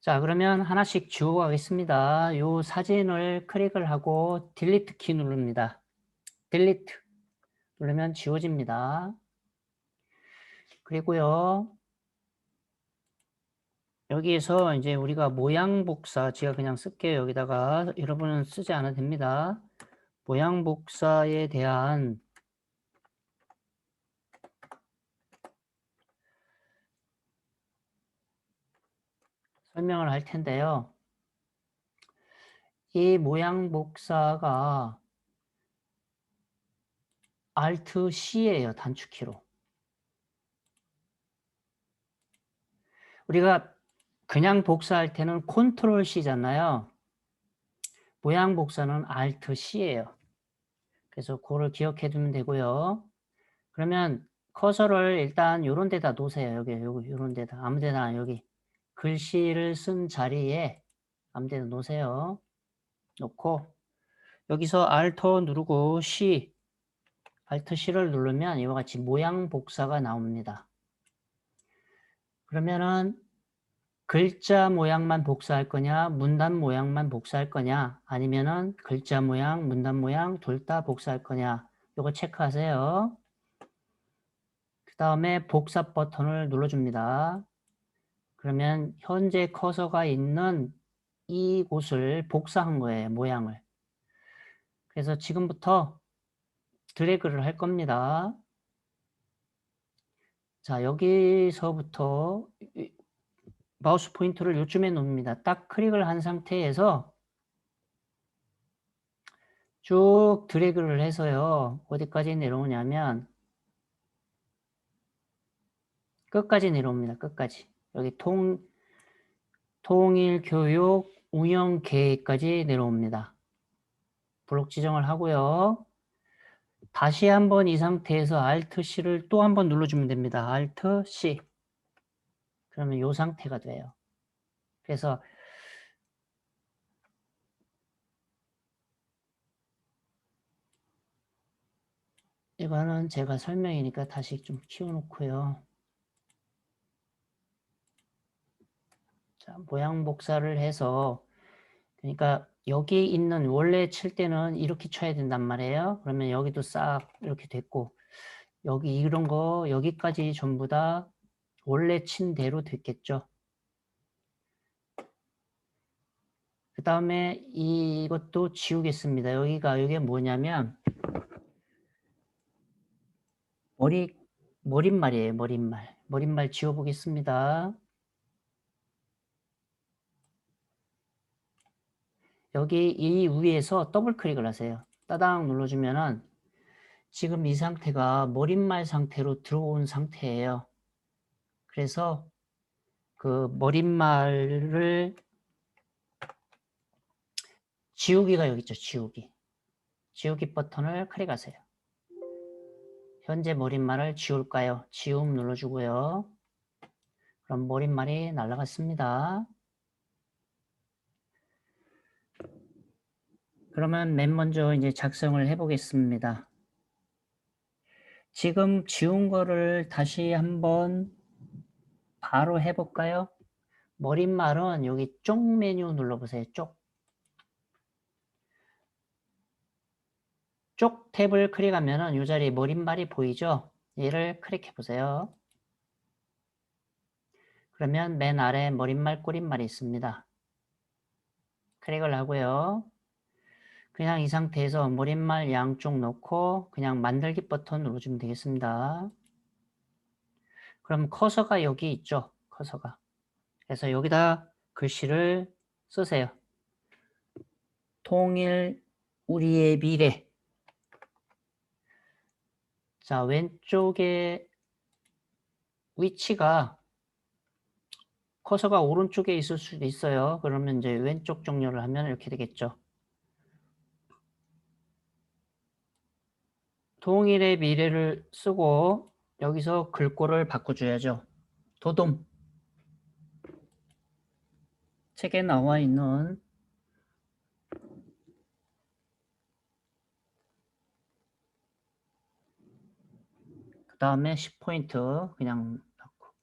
자, 그러면 하나씩 지워가겠습니다. 요 사진을 클릭을 하고 딜리트 키 누릅니다. 딜리트 누르면 지워집니다. 그리고요, 여기에서 이제 우리가 모양 복사, 제가 그냥 쓸게요. 여기다가 여러분은 쓰지 않아도 됩니다. 모양 복사에 대한 설명을 할 텐데요. 이 모양 복사가 Alt C예요. 단축키로. 우리가 그냥 복사할 때는 Ctrl C잖아요. 모양 복사는 Alt C예요. 그래서 그거를 기억해 두면 되고요. 그러면 커서를 일단 요런 데다 놓으세요. 여기 요런 데다. 아무 데나 여기 글씨를 쓴 자리에 아무 데나 놓으세요. 놓고 여기서 Alt 누르고 C, Alt C를 누르면 이와 같이 모양 복사가 나옵니다. 그러면은 글자 모양만 복사할 거냐, 문단 모양만 복사할 거냐, 아니면은 글자 모양, 문단 모양 둘 다 복사할 거냐, 요거 체크하세요. 그 다음에 복사 버튼을 눌러줍니다. 그러면 현재 커서가 있는 이곳을 복사한 거예요, 모양을. 그래서 지금부터 드래그를 할 겁니다. 자, 여기서부터 마우스 포인터를 요쯤에 놓습니다. 딱 클릭을 한 상태에서 쭉 드래그를 해서요. 어디까지 내려오냐면 끝까지 내려옵니다. 끝까지. 여기 통일교육 운영계획까지 내려옵니다. 블록 지정을 하고요. 다시 한번 이 상태에서 Alt-C를 또 한번 눌러주면 됩니다. Alt-C. 그러면 이 상태가 돼요. 그래서 이거는 제가 설명이니까 다시 좀 키워놓고요. 자, 모양 복사를 해서 그러니까 여기 있는 원래 칠 때는 이렇게 쳐야 된단 말이에요. 그러면 여기도 싹 이렇게 됐고 여기 이런 거 여기까지 전부 다 원래 친 대로 됐겠죠. 그 다음에 이것도 지우겠습니다. 여기가 뭐냐면 머릿말이에요. 머릿말 지워보겠습니다. 여기 이 위에서 더블 클릭을 하세요. 따당 눌러주면은 지금 이 상태가 머릿말 상태로 들어온 상태예요. 그래서 그 머릿말을 지우기가 여기 있죠. 지우기 버튼을 클릭하세요. 현재 머릿말을 지울까요? 지움 눌러주고요. 그럼 머릿말이 날아갔습니다. 그러면 맨 먼저 이제 작성을 해보겠습니다. 지금 지운 거를 다시 한번 바로 해볼까요? 머릿말은 여기 쪽 메뉴 눌러보세요. 쪽 탭을 클릭하면 이 자리에 머릿말이 보이죠? 얘를 클릭해 보세요. 그러면 맨 아래 머릿말 꾸릿말이 있습니다. 클릭을 하고요. 그냥 이 상태에서 머릿말 양쪽 놓고 그냥 만들기 버튼 눌러주면 되겠습니다. 그럼 커서가 여기 있죠? 커서가. 그래서 여기다 글씨를 쓰세요. 통일 우리의 미래. 자, 왼쪽에 위치가 커서가 오른쪽에 있을 수도 있어요. 그러면 이제 왼쪽 정렬을 하면 이렇게 되겠죠. 통일의 미래를 쓰고 여기서 글꼴을 바꿔줘야죠. 도돔. 책에 나와 있는 그 다음에 10포인트 그냥 넣고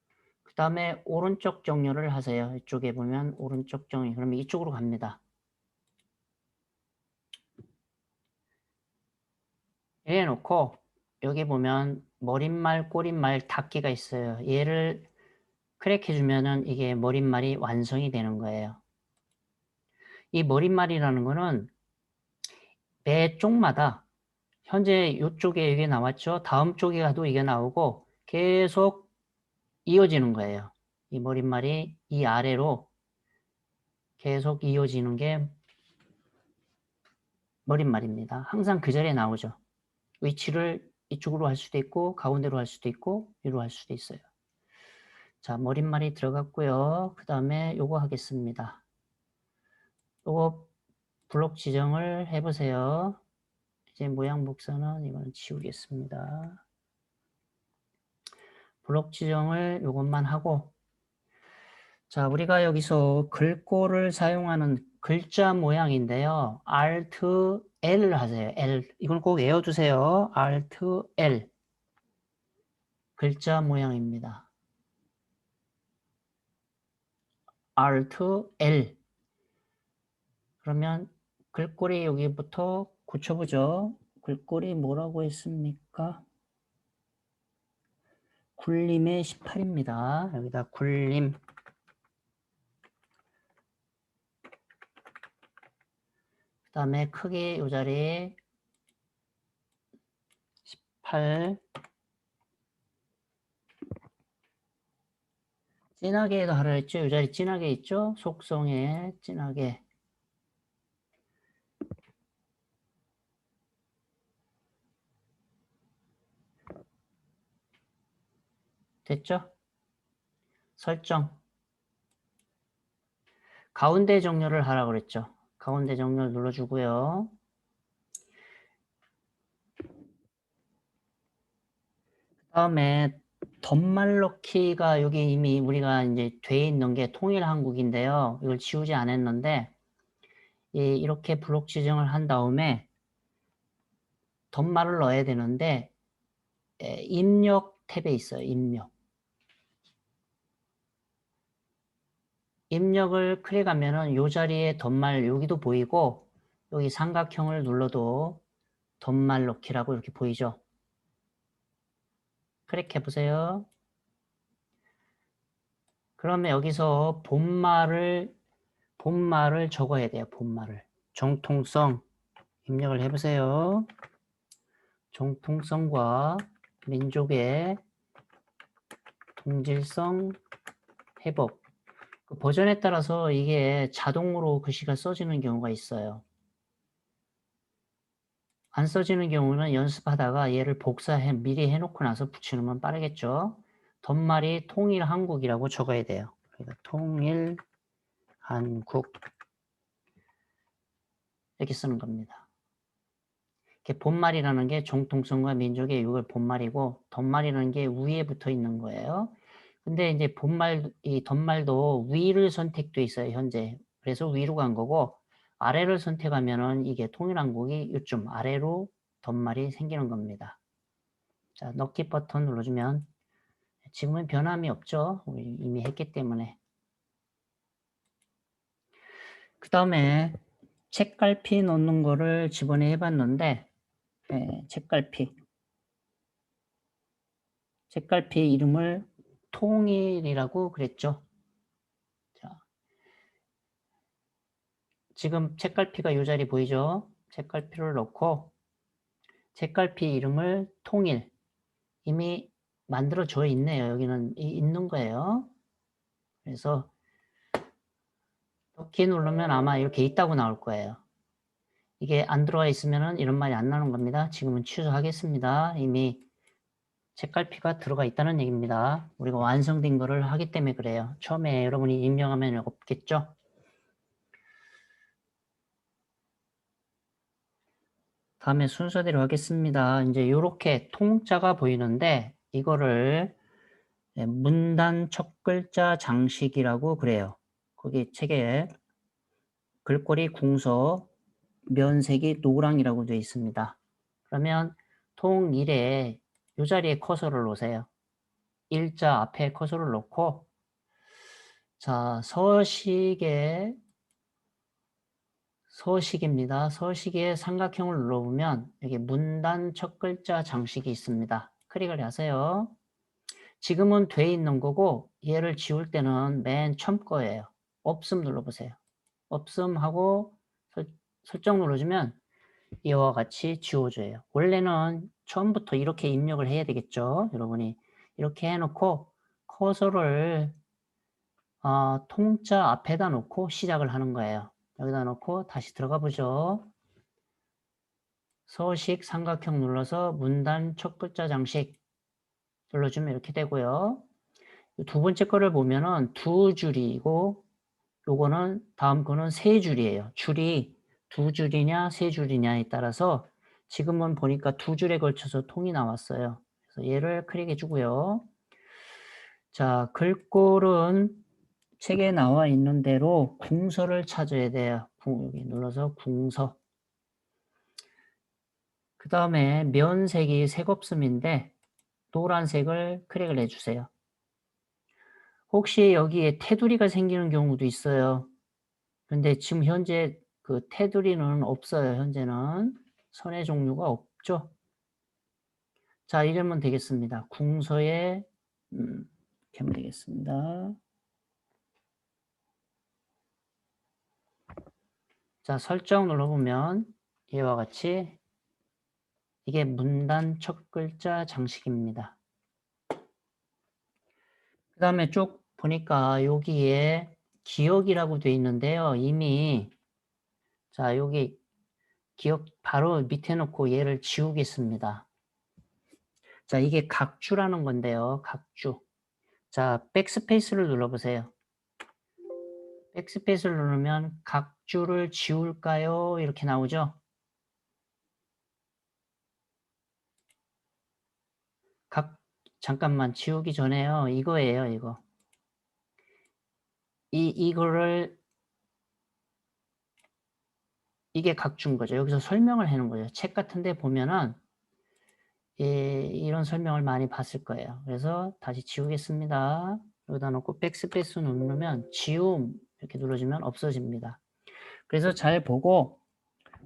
그 그 다음에 오른쪽 정렬을 하세요. 이쪽에 보면 오른쪽 정렬. 그러면 이쪽으로 갑니다. 이래 놓고 여기 보면 머릿말, 꼬릿말, 닫기가 있어요. 얘를 클릭해주면은 이게 머릿말이 완성이 되는 거예요. 이 머릿말이라는 거는 매 쪽마다 현재 이쪽에 이게 나왔죠. 다음 쪽에 가도 이게 나오고 계속 이어지는 거예요. 이 머릿말이 이 아래로 계속 이어지는 게 머릿말입니다. 항상 그 자리에 나오죠. 위치를 이쪽으로 할 수도 있고 가운데로 할 수도 있고 위로 할 수도 있어요. 자, 머릿말이 들어갔고요. 그 다음에 요거 하겠습니다. 요거 블록 지정을 해보세요. 이제 모양 복사는 이거는 지우겠습니다. 블록 지정을 요것만 하고, 자, 우리가 여기서 글꼴을 사용하는 글자 모양인데요. Alt L 하세요. L. 이걸 꼭 외워두세요. Alt L. 글자 모양입니다. Alt L. 그러면 글꼴이 여기부터 고쳐보죠. 글꼴이 뭐라고 했습니까? 굴림의 18입니다. 여기다 굴림. 그 다음에 크기 이 자리에 18. 진하게도 하라 했죠. 이 자리 진하게 있죠. 속성에 진하게. 됐죠? 설정. 가운데 정렬을 하라고 그랬죠. 가운데 정렬 눌러주고요. 그 다음에 덧말 넣기가 여기 이미 우리가 이제 돼 있는 게 통일한국인데요. 이걸 지우지 않았는데 이렇게 블록 지정을 한 다음에 덧말을 넣어야 되는데 입력 탭에 있어요. 입력. 입력을 클릭하면은 이 자리에 덧말 여기도 보이고 여기 삼각형을 눌러도 덧말 넣기라고 이렇게 보이죠. 클릭해 보세요. 그러면 여기서 본말을 적어야 돼요. 본말을. 정통성 입력을 해 보세요. 정통성과 민족의 동질성 회복. 그 버전에 따라서 이게 자동으로 글씨가 써지는 경우가 있어요. 안 써지는 경우는 연습하다가 얘를 미리 해놓고 나서 붙이면 빠르겠죠. 덧말이 통일한국이라고 적어야 돼요. 그러니까 통일한국 이렇게 쓰는 겁니다. 이렇게 본말이라는 게 정통성과 민족의 이걸 본말이고 덧말이라는 게 위에 붙어 있는 거예요. 근데 이제 이 덧말도 위를 선택돼 있어요, 현재. 그래서 위로 간 거고 아래를 선택하면은 이게 통일한국이 이쯤 아래로 덧말이 생기는 겁니다. 자, 넣기 버튼 눌러주면 지금은 변함이 없죠. 우리 이미 했기 때문에. 그 다음에 책갈피 넣는 거를 지번에 해봤는데 책갈피 이름을 통일이라고 그랬죠. 자, 지금 책갈피가 이 자리 보이죠? 책갈피를 넣고 책갈피 이름을 통일 이미 만들어져 있네요. 여기는 있는 거예요. 그래서 넣기 누르면 아마 이렇게 있다고 나올 거예요. 이게 안 들어가 있으면 이런 말이 안 나오는 겁니다. 지금은 취소하겠습니다. 이미 책갈피가 들어가 있다는 얘기입니다. 우리가 완성된 거를 하기 때문에 그래요. 처음에 여러분이 입력하면 없겠죠? 다음에 순서대로 하겠습니다. 이제 이렇게 통자가 보이는데 이거를 문단 첫 글자 장식이라고 그래요. 거기 책에 글꼴이 궁서, 면색이 노랑이라고 되어 있습니다. 그러면 통일에 이 자리에 커서를 놓으세요. 일자 앞에 커서를 놓고 자 서식입니다. 서식에 삼각형을 눌러보면 여기 문단 첫 글자 장식이 있습니다. 클릭을 하세요. 지금은 돼 있는 거고 얘를 지울 때는 맨 처음 거예요. 없음 눌러보세요. 없음 하고 설정 눌러주면 이와 같이 지워져요. 원래는 처음부터 이렇게 입력을 해야 되겠죠. 여러분이 이렇게 해놓고 커서를 통자 앞에다 놓고 시작을 하는 거예요. 여기다 놓고 다시 들어가 보죠. 서식 삼각형 눌러서 문단 첫 글자 장식 눌러주면 이렇게 되고요. 두 번째 거를 보면은 두 줄이고 요거는 다음 거는 세 줄이에요. 줄이 두 줄이냐 세 줄이냐에 따라서 지금은 보니까 두 줄에 걸쳐서 통이 나왔어요. 그래서 얘를 클릭해 주고요. 자, 글꼴은 책에 나와 있는 대로 궁서를 찾아야 돼요. 여기 눌러서 궁서. 그 다음에 면색이 색없음인데 노란색을 클릭을 해주세요. 혹시 여기에 테두리가 생기는 경우도 있어요. 근데 지금 현재 그 테두리는 없어요. 현재는 선의 종류가 없죠. 자, 이러면 되겠습니다. 궁서에 이렇게 하면 되겠습니다. 자, 설정 눌러보면 이와 같이 이게 문단 첫 글자 장식입니다. 그 다음에 쭉 보니까 여기에 기억이라고 되어 있는데요. 이미 자, 여기 기억 바로 밑에 놓고 얘를 지우겠습니다. 자, 이게 각주라는 건데요. 각주. 자, 백스페이스를 눌러보세요. 백스페이스를 누르면 각주를 지울까요? 이렇게 나오죠. 잠깐만 지우기 전에요. 이거예요, 이거. 이거를 이게 각주인 거죠. 여기서 설명을 해놓은 거죠. 책 같은 데 보면은 이런 설명을 많이 봤을 거예요. 그래서 다시 지우겠습니다. 여기다 놓고 백스페이스 누르면 지움 이렇게 눌러주면 없어집니다. 그래서 잘 보고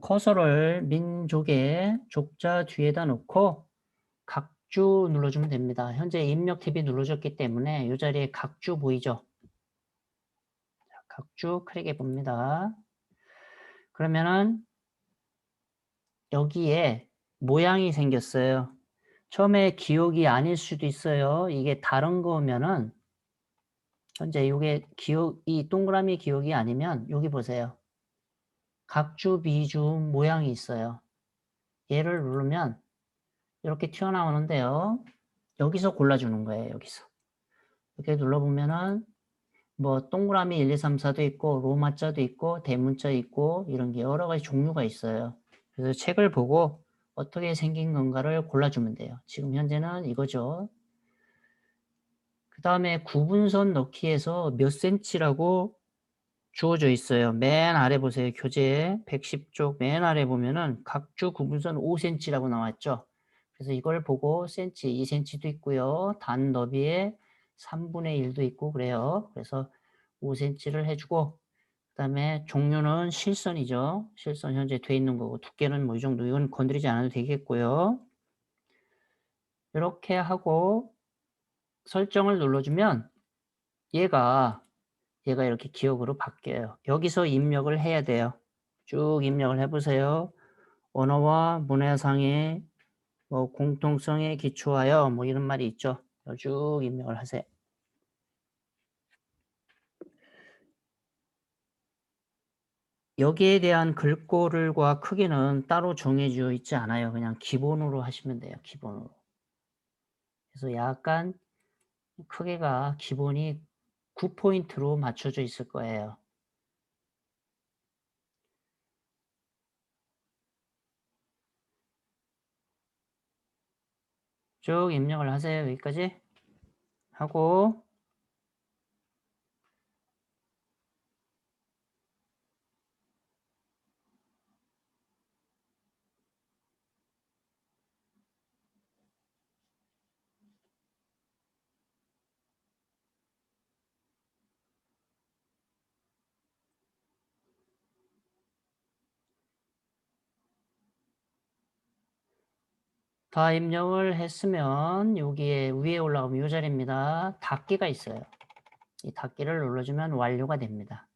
커서를 민족의 족자 뒤에다 놓고 각주 눌러주면 됩니다. 현재 입력 탭이 눌러졌기 때문에 이 자리에 각주 보이죠? 각주 클릭해 봅니다. 그러면은 여기에 모양이 생겼어요. 처음에 기억이 아닐 수도 있어요. 이게 다른 거면은 현재 이게 이 동그라미 기억이 아니면 여기 보세요. 각주 비주 모양이 있어요. 얘를 누르면 이렇게 튀어나오는데요. 여기서 골라주는 거예요. 여기서 이렇게 눌러보면은 뭐 동그라미 1, 2, 3, 4도 있고 로마자도 있고 대문자 있고 이런 게 여러 가지 종류가 있어요. 그래서 책을 보고 어떻게 생긴 건가를 골라주면 돼요. 지금 현재는 이거죠. 그 다음에 구분선 넣기에서 몇 cm라고 주어져 있어요. 맨 아래 보세요. 교재 110쪽 맨 아래 보면은 각주 구분선 5cm라고 나왔죠. 그래서 이걸 보고 cm, 2cm도 있고요. 단 너비에 3분의 1도 있고 그래요. 그래서 5cm를 해주고 그 다음에 종류는 실선이죠. 실선 현재 돼 있는 거고 두께는 뭐 이 정도 이건 건드리지 않아도 되겠고요. 이렇게 하고 설정을 눌러주면 얘가 이렇게 기억으로 바뀌어요. 여기서 입력을 해야 돼요. 쭉 입력을 해보세요. 언어와 문화상의 뭐 공통성에 기초하여 뭐 이런 말이 있죠. 쭉 입력을 하세요. 여기에 대한 글꼴과 크기는 따로 정해져 있지 않아요. 그냥 기본으로 하시면 돼요. 기본으로. 그래서 약간 크기가 기본이 9포인트로 맞춰져 있을 거예요. 쭉 입력을 하세요. 여기까지 하고 다 입력을 했으면 여기에 위에 올라가면 이 자리입니다. 닫기가 있어요. 이 닫기를 눌러주면 완료가 됩니다.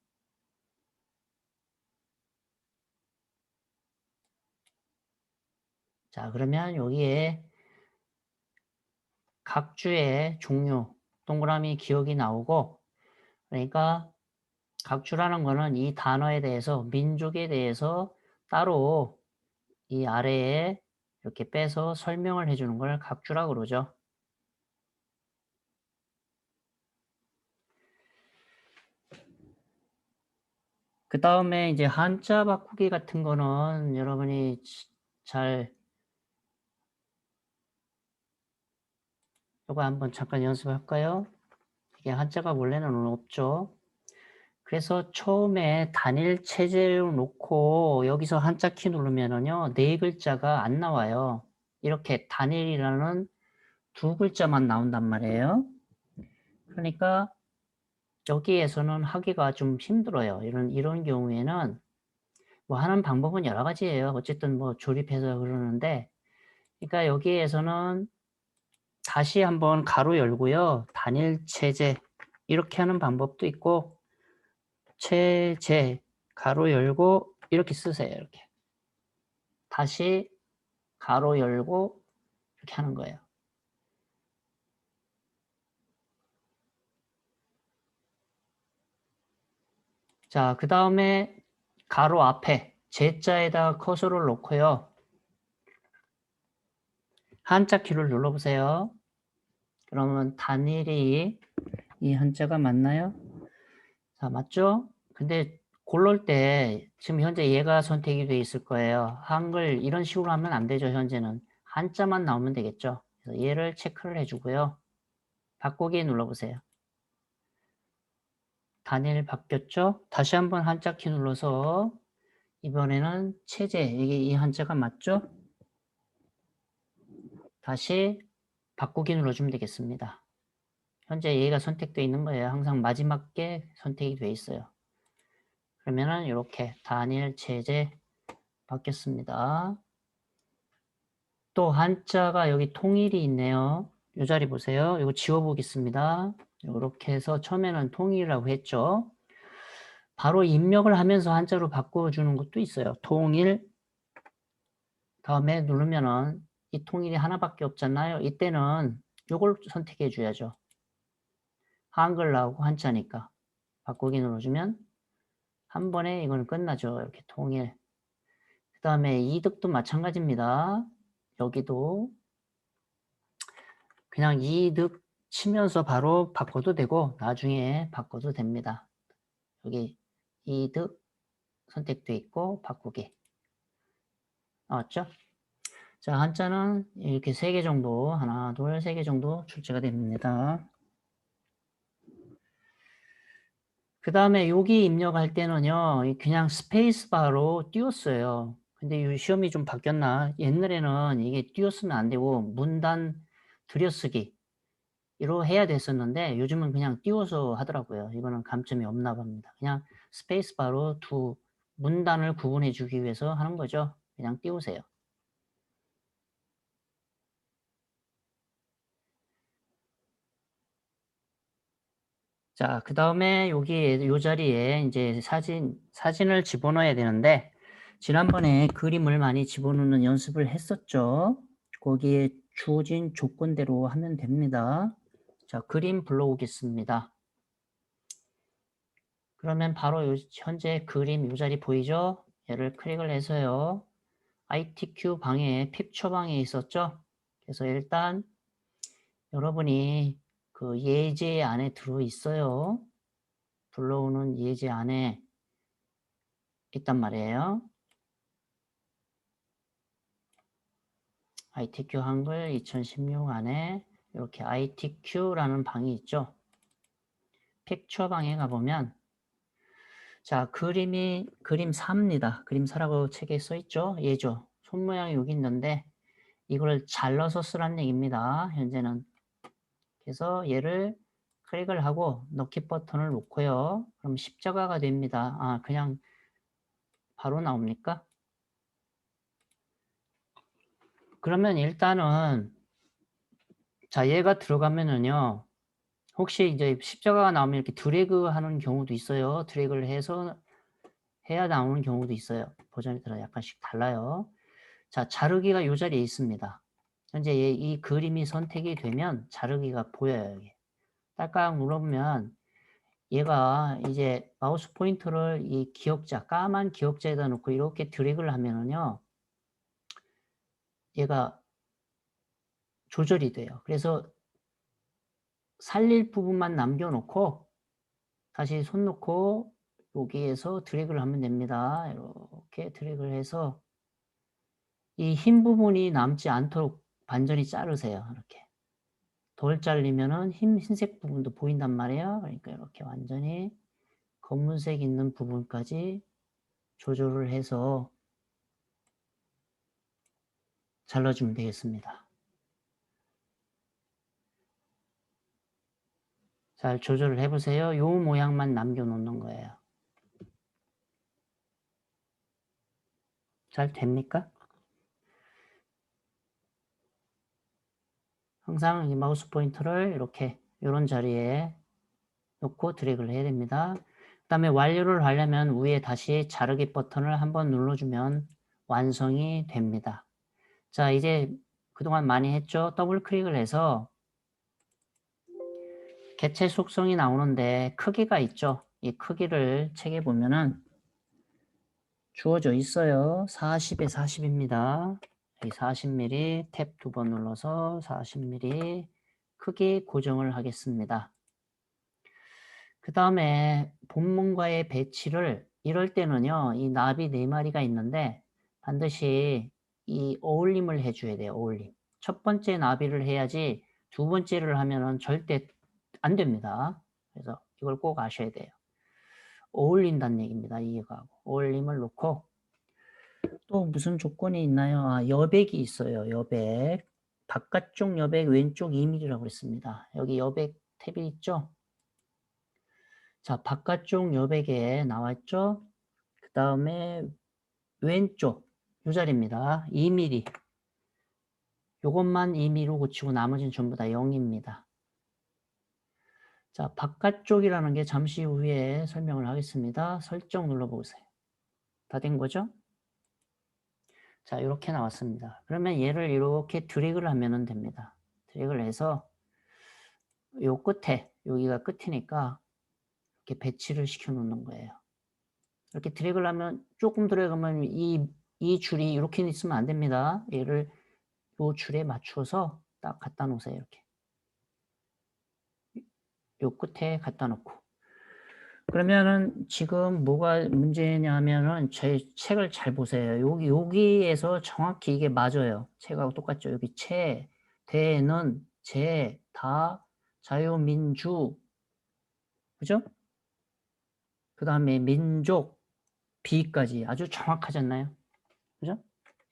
자, 그러면 여기에 각 주의 종류, 동그라미 기억이 나오고, 그러니까 각 주라는 거는 이 단어에 대해서, 민족에 대해서 따로 이 아래에 이렇게 빼서 설명을 해주는 걸 각주라고 그러죠. 그 다음에 이제 한자 바꾸기 같은 거는 여러분이 잘 이거 한번 잠깐 연습할까요? 이게 한자가 원래는 없죠. 그래서 처음에 단일 체제로 놓고 여기서 한자 키 누르면은요, 네 글자가 안 나와요. 이렇게 단일이라는 두 글자만 나온단 말이에요. 그러니까 여기에서는 하기가 좀 힘들어요. 이런 경우에는 뭐 하는 방법은 여러 가지예요. 어쨌든 뭐 조립해서 그러는데, 그러니까 여기에서는 다시 한번 가로 열고요. 단일 체제 이렇게 하는 방법도 있고, 체제 가로 열고 이렇게 쓰세요. 이렇게 다시 가로 열고 이렇게 하는 거예요. 자, 그 다음에 가로 앞에 제자에다가 커서를 놓고요. 한자 키를 눌러보세요. 그러면 단일이 이 한자가 맞나요? 자, 맞죠? 근데 고를 때 지금 현재 얘가 선택이 돼 있을 거예요. 한글 이런 식으로 하면 안 되죠. 현재는 한자만 나오면 되겠죠. 그래서 얘를 체크를 해주고요. 바꾸기 눌러보세요. 단일 바뀌었죠? 다시 한번 한자 키 눌러서 이번에는 체제, 이게 이 한자가 맞죠? 다시 바꾸기 눌러주면 되겠습니다. 현재 얘가 선택되어 있는 거예요. 항상 마지막 게 선택이 되어 있어요. 그러면은 이렇게 단일 체제 바뀌었습니다. 또 한자가 여기 통일이 있네요. 이 자리 보세요. 이거 지워보겠습니다. 이렇게 해서 처음에는 통일이라고 했죠. 바로 입력을 하면서 한자로 바꿔주는 것도 있어요. 통일 다음에 누르면은 이 통일이 하나밖에 없잖아요. 이때는 이걸 선택해 줘야죠. 한글 나오고 한자니까 바꾸기 눌러주면 한 번에 이거는 끝나죠. 이렇게 통일. 그 다음에 이득도 마찬가지입니다. 여기도 그냥 이득 치면서 바로 바꿔도 되고 나중에 바꿔도 됩니다. 여기 이득 선택돼 있고 바꾸기 나왔죠? 자, 한자는 이렇게 3개 정도, 하나, 둘, 3개 정도 출제가 됩니다. 그 다음에 여기 입력할 때는요, 그냥 스페이스바로 띄웠어요. 근데 이 시험이 좀 바뀌었나? 옛날에는 이게 띄웠으면 안 되고, 문단 들여쓰기, 이로 해야 됐었는데, 요즘은 그냥 띄워서 하더라고요. 이거는 감점이 없나 봅니다. 그냥 스페이스바로 두 문단을 구분해 주기 위해서 하는 거죠. 그냥 띄우세요. 자, 그 다음에 여기 요 자리에 이제 사진을 집어넣어야 되는데, 지난번에 그림을 많이 집어넣는 연습을 했었죠. 거기에 주어진 조건대로 하면 됩니다. 자, 그림 불러오겠습니다. 그러면 바로 현재 그림 요 자리 보이죠? 얘를 클릭을 해서요. ITQ 방에, 픽처 방에 있었죠? 그래서 일단 여러분이 그 예제 안에 들어 있어요. 불러오는 예제 안에 있단 말이에요. ITQ 한글 2016 안에 이렇게 ITQ라는 방이 있죠. 픽처 방에 가보면 자, 그림 4입니다. 그림 4라고 책에 써 있죠. 얘죠. 손 모양이 여기 있는데 이걸 잘라서 쓰라는 얘기입니다. 현재는. 그래서 얘를 클릭을 하고 넣기 버튼을 놓고요. 그럼 십자가가 됩니다. 아, 그냥 바로 나옵니까? 그러면 일단은 자, 얘가 들어가면은요. 혹시 이제 십자가가 나오면 이렇게 드래그 하는 경우도 있어요. 드래그를 해서 해야 나오는 경우도 있어요. 버전에 따라 약간씩 달라요. 자, 자르기가 요 자리에 있습니다. 현재 이 그림이 선택이 되면 자르기가 보여요. 여기. 딸깍 눌러보면 얘가 이제 마우스 포인터를 이 기억자, 까만 기억자에다 놓고 이렇게 드래그를 하면은요. 얘가 조절이 돼요. 그래서 살릴 부분만 남겨놓고 다시 손 놓고 여기에서 드래그를 하면 됩니다. 이렇게 드래그를 해서 이 흰 부분이 남지 않도록 반전히 자르세요. 이렇게. 덜 잘리면은 흰색 부분도 보인단 말이에요. 그러니까 이렇게 완전히 검은색 있는 부분까지 조절을 해서 잘라주면 되겠습니다. 잘 조절을 해보세요. 요 모양만 남겨놓는 거예요. 잘 됩니까? 항상 이 마우스 포인터를 이렇게 이런 자리에 놓고 드래그를 해야 됩니다. 그 다음에 완료를 하려면 위에 다시 자르기 버튼을 한번 눌러주면 완성이 됩니다. 자, 이제 그동안 많이 했죠? 더블 클릭을 해서 개체 속성이 나오는데 크기가 있죠? 이 크기를 책에 보면은 주어져 있어요. 40에 40입니다. 40mm 탭 2번 눌러서 40mm 크기 고정을 하겠습니다. 그 다음에 본문과의 배치를 이럴 때는요. 이 나비 4마리가 있는데 반드시 이 어울림을 해줘야 돼요. 어울림. 첫 번째 나비를 해야지 두 번째를 하면은 절대 안 됩니다. 그래서 이걸 꼭 아셔야 돼요. 어울린다는 얘기입니다. 이해가. 어울림을 놓고 또 무슨 조건이 있나요? 아, 여백이 있어요. 여백. 바깥쪽 여백, 왼쪽 2mm라고 그랬습니다. 여기 여백 탭이 있죠? 자, 바깥쪽 여백에 나왔죠? 그 다음에 왼쪽 이 자리입니다. 2mm. 요것만 2mm로 고치고 나머지는 전부 다 0입니다. 자, 바깥쪽이라는 게 잠시 후에 설명을 하겠습니다. 설정 눌러보세요. 다 된 거죠? 자, 이렇게 나왔습니다. 그러면 얘를 이렇게 드래그를 하면 됩니다. 드래그를 해서 요 끝에, 여기가 끝이니까 이렇게 배치를 시켜 놓는 거예요. 이렇게 드래그를 하면 조금 드래그하면 이 줄이 이렇게 있으면 안 됩니다. 얘를 요 줄에 맞춰서 딱 갖다 놓으세요. 이렇게. 요 끝에 갖다 놓고. 그러면은 지금 뭐가 문제냐면은 제 책을 잘 보세요. 여기에서 정확히 이게 맞아요. 책하고 똑같죠. 여기 대는, 다, 자유민주. 그죠? 그 다음에 민족, 비까지 아주 정확하잖아요. 그죠?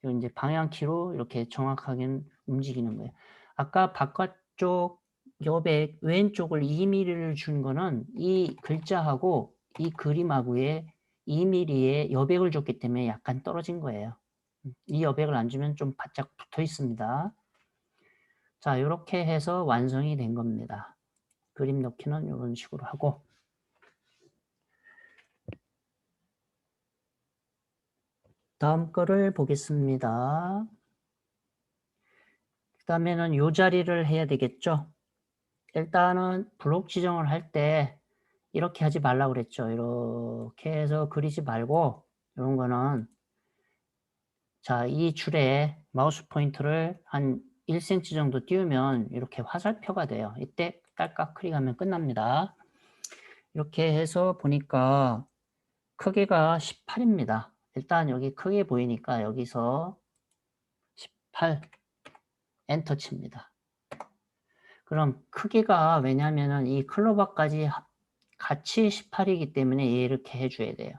이거 이제 방향키로 이렇게 정확하게 움직이는 거예요. 아까 바깥쪽 여백 왼쪽을 2mm를 준 거는 이 글자하고 이 그림하고의 2mm의 여백을 줬기 때문에 약간 떨어진 거예요. 이 여백을 안 주면 좀 바짝 붙어 있습니다. 자, 이렇게 해서 완성이 된 겁니다. 그림 넣기는 이런 식으로 하고 다음 거를 보겠습니다. 그 다음에는 이 자리를 해야 되겠죠. 일단은 블록 지정을 할 때 이렇게 하지 말라고 그랬죠. 이렇게 해서 그리지 말고 이런 거는 자, 이 줄에 마우스 포인터를 한 1cm 정도 띄우면 이렇게 화살표가 돼요. 이때 딸깍 클릭하면 끝납니다. 이렇게 해서 보니까 크기가 18입니다. 일단 여기 크게 보이니까 여기서 18 엔터 칩니다. 그럼 크기가 왜냐면은 이 클로바까지 같이 18이기 때문에 이렇게 해줘야 돼요.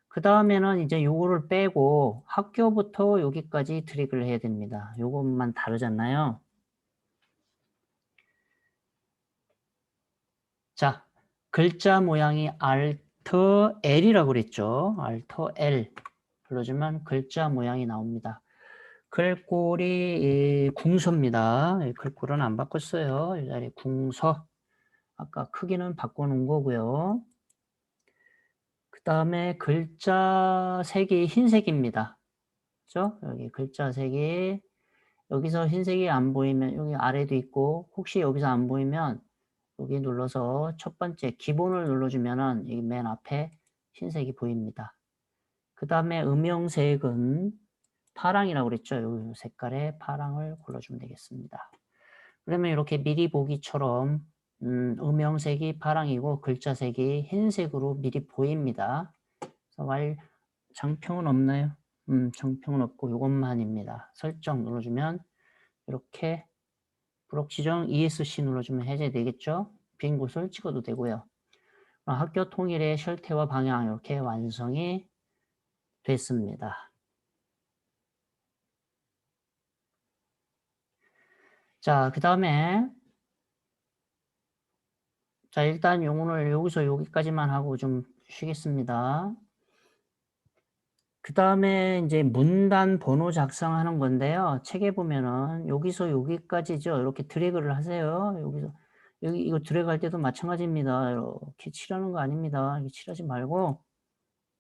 그 다음에는 이제 요거를 빼고 학교부터 여기까지 드래그를 해야 됩니다. 요것만 다르잖아요. 자, 글자 모양이 Alt L이라고 그랬죠. Alt L 불러주면 글자 모양이 나옵니다. 글꼴이 궁서입니다. 글꼴은 안 바꿨어요. 이 자리 궁서. 아까 크기는 바꿔놓은 거고요. 그 다음에 글자 색이 흰색입니다. 그죠? 여기 글자 색이 여기서 흰색이 안 보이면 여기 아래도 있고 혹시 여기서 안 보이면 여기 눌러서 첫 번째 기본을 눌러주면은 이 맨 앞에 흰색이 보입니다. 그 다음에 음영색은 파랑이라고 그랬죠. 이 색깔의 파랑을 골라주면 되겠습니다. 그러면 이렇게 미리 보기처럼 음영색이 파랑이고 글자색이 흰색으로 미리 보입니다. 그래서 장평은 없나요? 장평은 없고 이것만입니다. 설정 눌러주면 이렇게 브록 지정 ESC 눌러주면 해제되겠죠? 빈 곳을 찍어도 되고요. 학교 통일의 실태와 방향 이렇게 완성이 됐습니다. 자, 그 다음에 자, 일단 오늘 여기서 여기까지만 하고 좀 쉬겠습니다. 그 다음에 이제 문단 번호 작성하는 건데요. 책에 보면은 여기서 여기까지죠. 이렇게 드래그를 하세요. 여기서 여기 이거 드래그 할 때도 마찬가지입니다. 이렇게 칠하는 거 아닙니다. 이렇게 칠하지 말고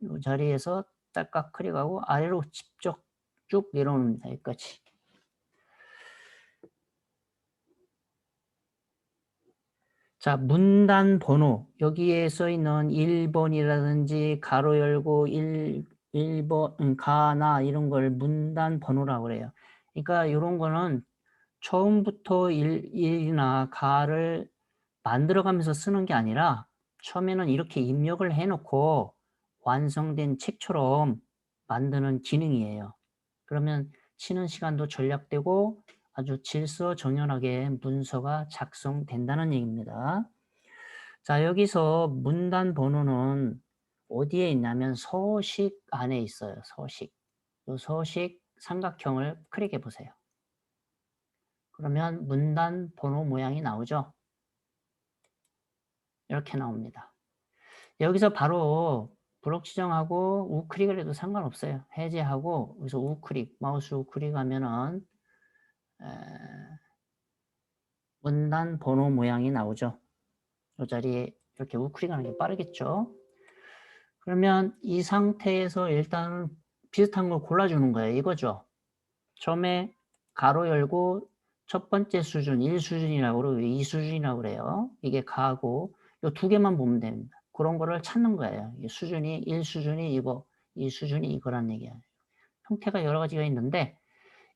이 자리에서 딸깍 클릭하고 아래로 직접 쭉 내려옵니다. 여기까지. 자, 문단 번호. 여기에 써 있는 1번이라든지 가로 열고 1번, 가나 이런 걸 문단 번호라고 그래요. 그러니까 이런 거는 처음부터 1이나 가를 만들어가면서 쓰는 게 아니라 처음에는 이렇게 입력을 해놓고 완성된 책처럼 만드는 기능이에요. 그러면 치는 시간도 절약되고 아주 질서정연하게 문서가 작성된다는 얘기입니다. 자, 여기서 문단 번호는 어디에 있냐면 서식 안에 있어요. 서식. 이 서식 삼각형을 클릭해 보세요. 그러면 문단 번호 모양이 나오죠. 이렇게 나옵니다. 여기서 바로 브록 지정하고 우클릭을 해도 상관없어요. 해제하고 여기서 우클릭, 마우스 우클릭하면은 문단 번호 모양이 나오죠. 이 자리에 이렇게 우클릭하는 게 빠르겠죠. 그러면 이 상태에서 일단 비슷한 걸 골라주는 거예요. 이거죠. 처음에 가로 열고 첫 번째 수준 1수준이라고 그러고 2수준이라고 그래요. 이게 가고 이 두 개만 보면 됩니다. 그런 거를 찾는 거예요. 수준이 1수준이 이거, 2수준이 이거란 얘기예요. 형태가 여러 가지가 있는데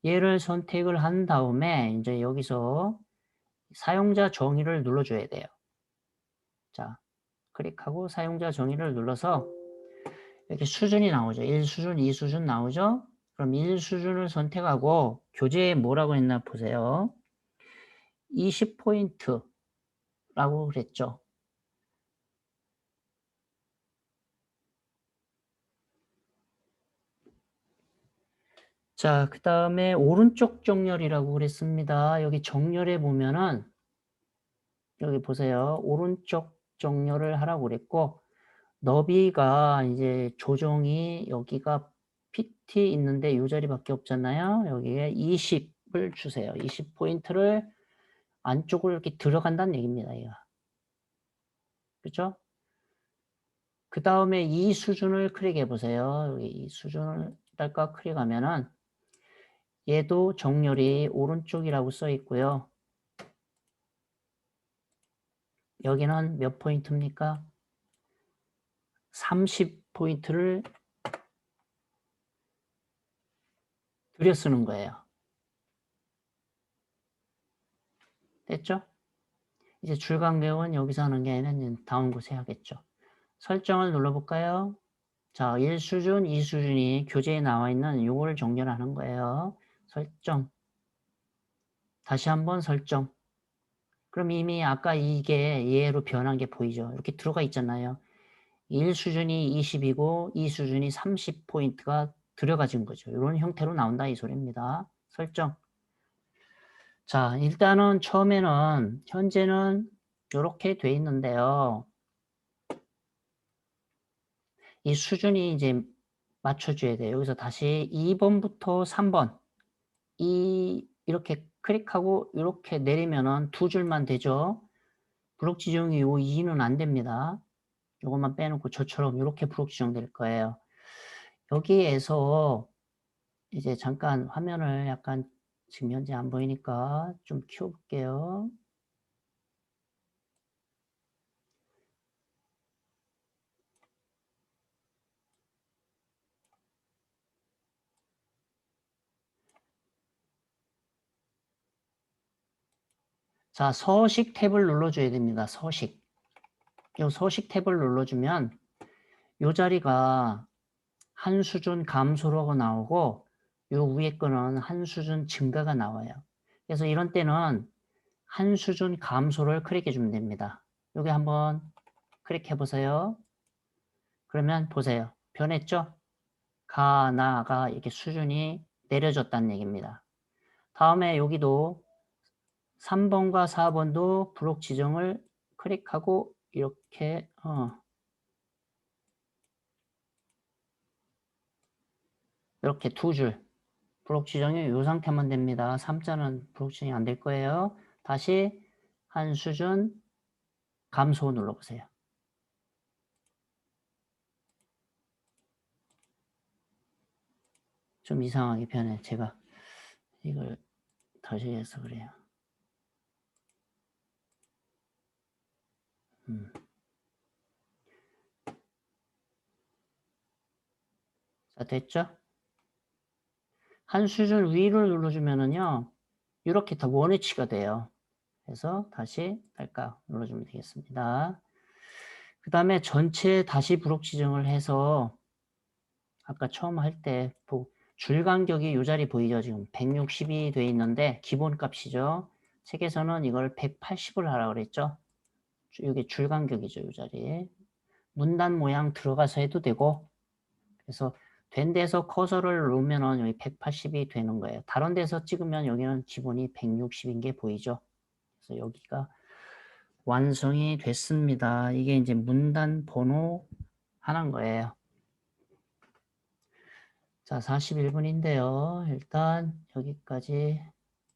얘를 선택을 한 다음에 이제 여기서 사용자 정의를 눌러줘야 돼요. 자, 클릭하고 사용자 정의를 눌러서 이렇게 수준이 나오죠. 1수준, 2수준 나오죠. 그럼 1수준을 선택하고 교재에 뭐라고 했나 보세요. 20포인트라고 그랬죠. 자, 그 다음에 오른쪽 정렬이라고 그랬습니다. 여기 정렬에 보면은 여기 보세요. 오른쪽 정렬을 하라고 그랬고 너비가 이제 조정이 여기가 PT 있는데 이 자리밖에 없잖아요. 여기에 20을 주세요. 20포인트를 안쪽으로 이렇게 들어간다는 얘기입니다. 얘가. 그렇죠? 그 다음에 이 수준을 클릭해 보세요. 여기 이 수준을 딸깍 클릭하면은 얘도 정렬이 오른쪽이라고 써 있고요. 여기는 몇 포인트입니까? 30포인트를 들여 쓰는 거예요. 됐죠? 이제 줄간격은 여기서 하는 게 아니라 다음 곳에 하겠죠. 설정을 눌러볼까요? 자, 1수준, 2수준이 교재에 나와 있는 요걸 정렬하는 거예요. 설정. 다시 한번 설정. 그럼 이미 아까 이게 얘로 변한 게 보이죠? 이렇게 들어가 있잖아요. 1수준이 20이고 2수준이 30포인트가 들어가진 거죠. 이런 형태로 나온다 이 소리입니다. 설정. 자, 일단은 처음에는 현재는 이렇게 돼 있는데요. 이 수준이 이제 맞춰줘야 돼요. 여기서 다시 2번부터 3번 이렇게 클릭하고 이렇게 내리면은 두 줄만 되죠. 브록 지정이 요 2는 안 됩니다. 요것만 빼놓고 저처럼 이렇게 브록 지정될 거예요. 여기에서 이제 잠깐 화면을 약간 지금 현재 안 보이니까 좀 키워볼게요. 자, 서식 탭을 눌러줘야 됩니다. 서식. 이 서식 탭을 눌러주면 이 자리가 한 수준 감소라고 나오고 요 위에 거는 한 수준 증가가 나와요. 그래서 이런 때는 한 수준 감소를 클릭해 주면 됩니다. 여기 한번 클릭해 보세요. 그러면 보세요. 변했죠? 가, 나가 이렇게 수준이 내려졌다는 얘기입니다. 다음에 여기도 3번과 4번도 브록 지정을 클릭하고 이렇게 이렇게 두 줄 브록 지정이 이 상태만 됩니다. 3자는 브록 지정이 안 될 거예요. 다시 한 수준 감소 눌러보세요. 좀 이상하게 변해. 제가 이걸 다시 해서 그래요. 자, 됐죠? 한 수준 위를 눌러주면은요, 이렇게 더 원위치가 돼요. 그래서 다시 딸깍 눌러주면 되겠습니다. 그 다음에 전체 다시 브록 지정을 해서 아까 처음 할 때 줄 간격이 이 자리 보이죠? 지금 160이 돼 있는데 기본 값이죠. 책에서는 이걸 180을 하라고 그랬죠? 이게 줄 간격이죠, 이 자리에. 문단 모양 들어가서 해도 되고, 그래서 된 데서 커서를 놓으면은 여기 180이 되는 거예요. 다른 데서 찍으면 여기는 기본이 160인 게 보이죠? 그래서 여기가 완성이 됐습니다. 이게 이제 문단 번호 하는 거예요. 자, 41분인데요. 일단 여기까지